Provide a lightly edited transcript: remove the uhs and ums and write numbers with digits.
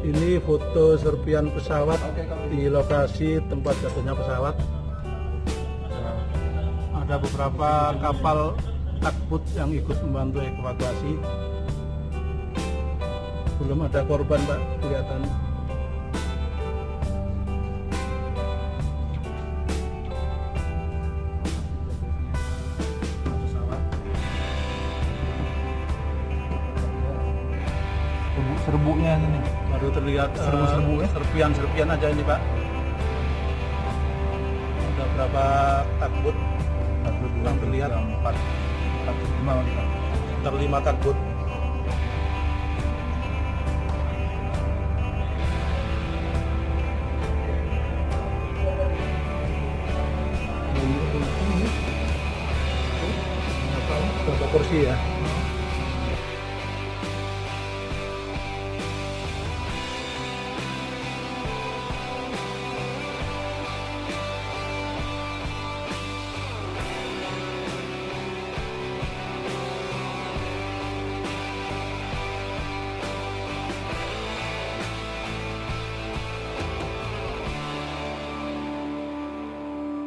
Ini foto serpian pesawat di lokasi tempat jatuhnya pesawat. Ada beberapa kapal takbut yang ikut membantu evakuasi. Belum ada korban, Pak, kelihatan. Serbuknya ini Baru terlihat serbu-serbu ya? serpian-serpian aja ini, Pak. Ada berapa takbut yang terlihat? 4 5 Sekitar 5 takbut.